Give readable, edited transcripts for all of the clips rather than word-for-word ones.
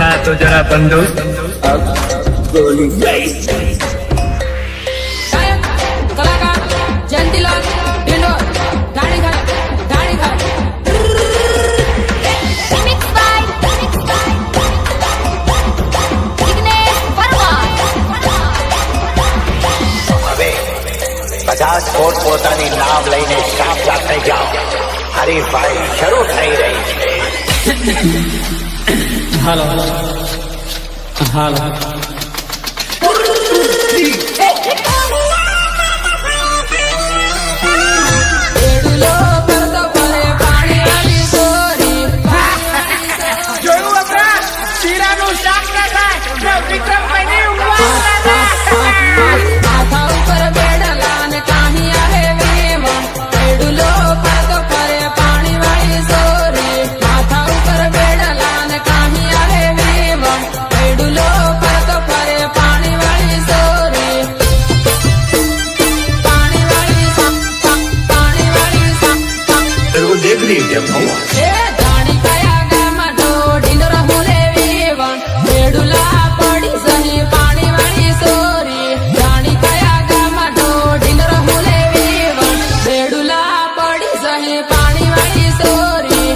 उठा तो जरा बंदूक अब गोली कलाकार जयंतीलाल ढिंडोर गाड़ी खा Remix by Vignesh Verma. હવે 50 ફૂટ પોતાની નાવ લઈને સાપલા થઈ જાઓ. હરીફાઈ શરૂ થઈ રહી છે. હાલો હાલો એડુલો પરતો પરે પાણી વાળી સોરી જોયું આપણા શીરાનું શાક ના થાય વિક્રમભાઈની માથા ઉપર બેડલા ને કાહી આવે વેમાં એડુલો પરતો પરે પાણી વાળી સોરી માથા ઉપર બેડલા ને કાહી આવે વેમાં એડુલો પરતો પરે પાણી વાળી સોરી પાણી વાળી પાણી વાળી तेरे को देख रही है क्या भगवान એ જાણી કયા ગામમાં ઢોઢીનો રહુલે વેવા બેડુલા પડી સહી પાણી વાળી સોરી જાણી કયા ગામમાં ઢોઢીનો રહુલે વેવા બેડુલા પડી સહી પાણી વાળી સોરી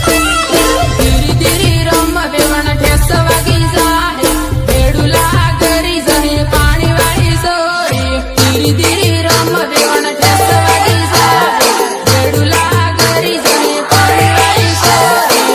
ધીરી ધીરી રમ વેવણ ઠેસ વાગી જાય બેડુલા કરી સહી પાણી વાળી સોરી ધીરી ધીરી રમ વેવણ ઠેસ વાગી જાય બેડુલા કરી સહી પાણી વાળી સોરી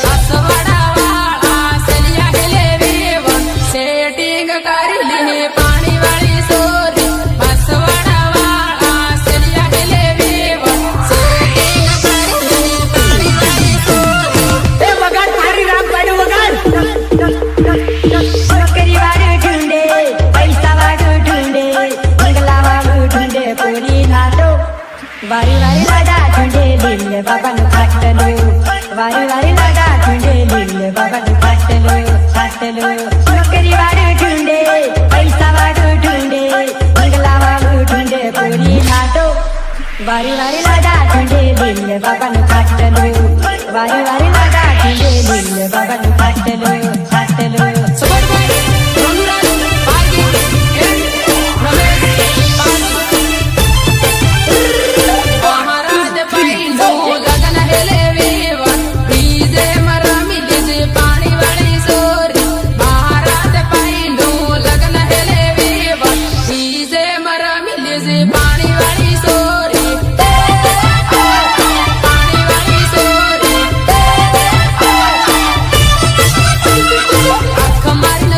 આસવાડા વાળા સલિયા હેલે વેવણ સેટિંગ કરી લે પાણી વાળી સોરી આસવાડા વાળા સલિયા હેલે વેવણ સેટિંગ કરી લે પાણી વાળી સોરી એ વગાડ મારી રામ પાડ્યું વગાડ નોકરી વાળું ઢૂંઢે પૈસા વાળું ઢૂંઢે બંગલા વાળું ઢૂંઢે પૂરી નાટો વારી વારી લાડા ઢૂંઢે લીલ બાબાનું ખાટલું વારી વારી લાડા ઢૂંઢે લીલ બાબાનું ખાટલું નોકરી વાળું ઢૂંઢે પૈસા વાળું ઢૂંઢે બંગલા વાળું ઢૂંઢે પૂરી નાટો વારી વારી લાડા ઢૂંઢે લીલ બાબાનું ખાટલું વારી વારી લાડા ઢૂંઢે લીલ બાબાનું ખાટલું સબરભાઈ રઘુરાજ ભાગી એમ રમેશ મહારાજ ભાઈનું લગન હેલે વેવણ ડીજે રમી લીજે પાણી વાળી સોરી મહારાજ ભાઈનું લગન હેલે વેવણ ડીજે રમી લીજે પાણી વાળી સોરી પાણી વાળી સોરી આંખ મારીને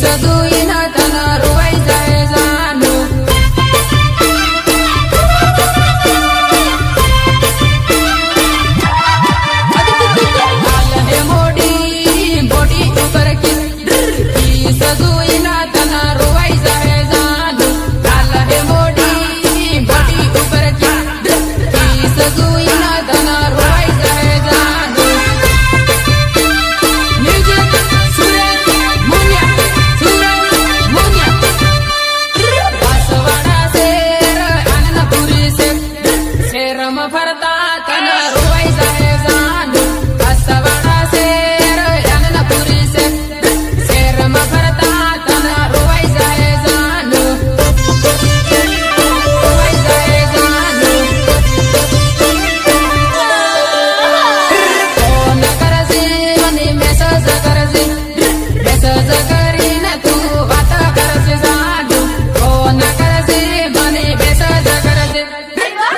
सदुईन तन रोवाई जाय जाणू लाल हे मोडी बोडी उपर की सदुईन तन रोवाई जाय जाणू लाल हे मोडी बोडी उपर की सदुईन तन रोवाई जाय जाणू म्युझिक सुरेश मुनिया वासवाडा शेर आनंदपुरी शेरम फरता तन रोवाई जाय जाणू वासवाडा शेर आनंदपुरी शेरम फरता तन रोवाई जाय जाणू रोवाई जाय जाणू फोन करसी मनी मेसेज करसी मेसेज करीन तू वात करसी जाणू फोन करसी मनी मेसेज करसी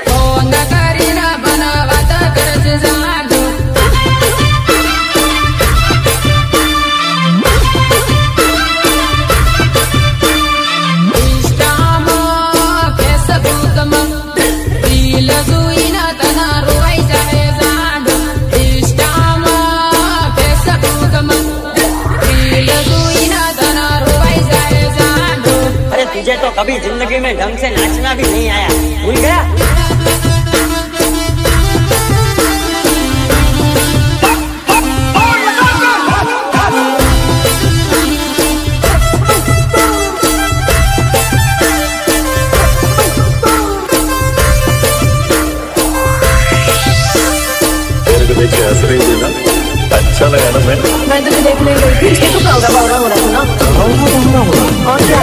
फोन करीन मन वात करसी जाणू इंस्टाम फेसबुकम रील जुईन तन रोवाई जाय जाणू इंस्टाम फेसबुकम रील जुईन तन रोवाई जाय जाणू अरे तुझे तो कभी जिंदगी में ढंग से नाचना भी नहीं आया, भूल गया? तेरे को देख के हंस रही थी ना, अच्छा लगा ना मैं? मैं तुझे देखने गई थी, इसके तो बावरा बावरा हो रहा था ना। और क्या